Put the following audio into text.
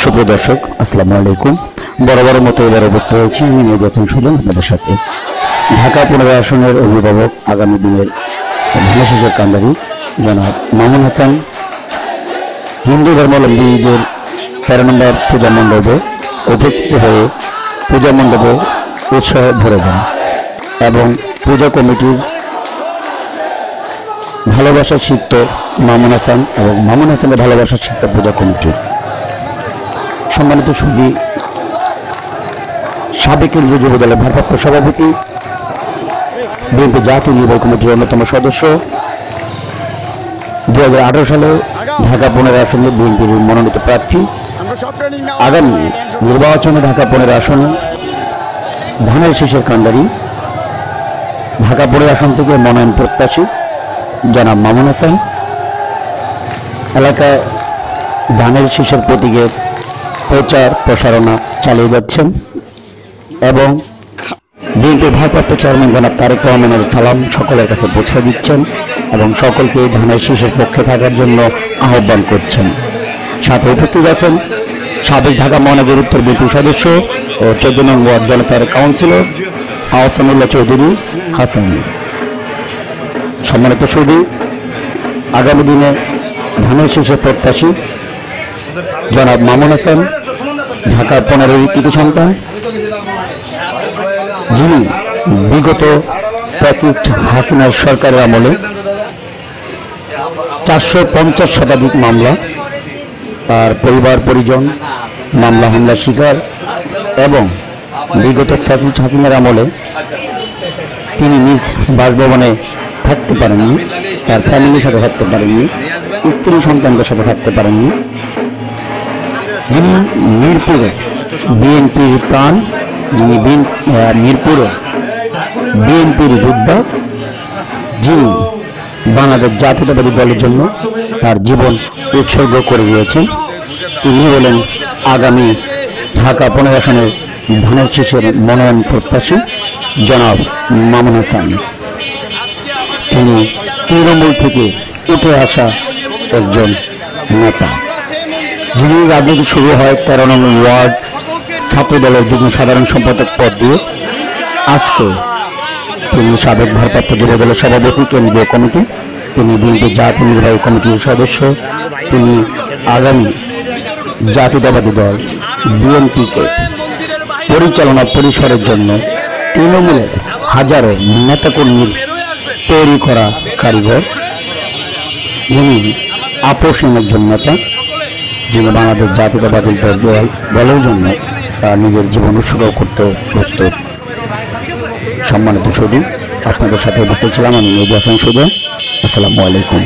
সুপ্রিয় দর্শক, আসসালামু আলাইকুম। বরাবর মতো এবার অবস্থা হয়েছি আমি নির্বাচন শুনলাম আপনাদের সাথে। ঢাকা 15 আসনের অভিভাবক, আগামী দিনের ধানের কান্ডারি জনাব মামুন হাসান হিন্দু ধর্মাবলম্বীদের 13 নম্বর পূজা মণ্ডপে উপস্থিত হয়ে পূজা মণ্ডপে উৎসাহ ভরে দেন এবং পূজা কমিটির ভালোবাসা শিখত মামুন হাসান এবং মামুন হাসানের ভালোবাসা শিখত পূজা কমিটি। সম্মানিত সুধী, সাবেক কেন্দ্রীয় যুব দলের ভারপ্রাপ্ত সভাপতি, বিএনপি জাতীয় নির্বাহী কমিটির অন্যতম সদস্য, 2018 সালে ঢাকা 15 আসনে বিএনপির মনোনীত প্রার্থী, আগামী নির্বাচনে ঢাকা 15 আসনে ধানের শীষের কান্ডারি, ঢাকা 15 আসন থেকে মনোনয়ন প্রত্যাশী জনাব মামুন হাসান এলাকায় ধানের শীষের প্রতীকের প্রচার প্রসারণা চালিয়ে যাচ্ছেন এবং বিএনপির ভারপ্রাপ্ত চেয়ারম্যান জনাব তারেক রহমানের সালাম সকলের কাছে পৌঁছে দিচ্ছেন এবং সকলকে ধানের শীষের পক্ষে থাকার জন্য আহ্বান করছেন। সাথে উপস্থিত আছেন সাবেক ঢাকা মহানগর উত্তর বিএনপি সদস্য ও 14 নং ওয়ার্ড জনতার কাউন্সিলর আহসানুল্লাহ চৌধুরী হাসান। সম্মানিত সুধী, আগামী দিনে ধানের শীষের প্রত্যাশী জনাব মামুন হাসান ঢাকার 15 কৃতি সন্তান, যিনি বিগত ফ্যাসিস্ট হাসিনার সরকারের আমলে 450 শতাধিক মামলা, তার পরিবার পরিজন মামলা হামলা শিকার এবং বিগত ফ্যাসিস্ট হাসিনার আমলে তিনি নিজ বাসভবনে থাকতে পারেননি, তার ফ্যামিলির সাথে থাকতে পারেননি, স্ত্রী সন্তানদের সাথে থাকতে পারেননি, যিনি মিরপুরে বিএনপির প্রাণ, যিনি মিরপুরে বিএনপির যোদ্ধা, যিনি বাংলাদেশ জাতীয়তাবাদী দলের জন্য তার জীবন উৎসর্গ করে দিয়েছেন, তিনি হলেন আগামী ঢাকা 15 আসনের ধানের শীষের মনোনয়ন প্রত্যাশী জনাব মামুন হাসান। তিনি তৃণমূল থেকে উঠে আসা একজন নেতা, যিনি রাজনীতি শুরু হয় 13 নং ওয়ার্ড ছাত্র দলের যুগ্ম সাধারণ সম্পাদক পদ দিয়ে। আজকে তিনি সাবেক ভারপ্রাপ্ত যুব দলের সভাপতি, কেন্দ্রীয় কমিটি, তিনি বিএনপি জাতীয় নির্বাহী কমিটির সদস্য, তিনি আগামী জাতীয়তাবাদী দল বিএনপিকে পরিচালনা পরিসরের জন্য তৃণমূলের হাজারো নেতাকর্মীর তৈরি করা কারিগর, যিনি আপোষহীন একজন নেতা, যিনি বাংলাদেশ জাতীয়তাবাদী দলের জন্য তার নিজের জীবন উৎসর্গ করতে প্রস্তুত। সম্মানিত সুধী, আপনাদের সাথে উপস্থিত ছিলাম আমি মেহেদী হাসান সুজয়। আসসালামু আলাইকুম।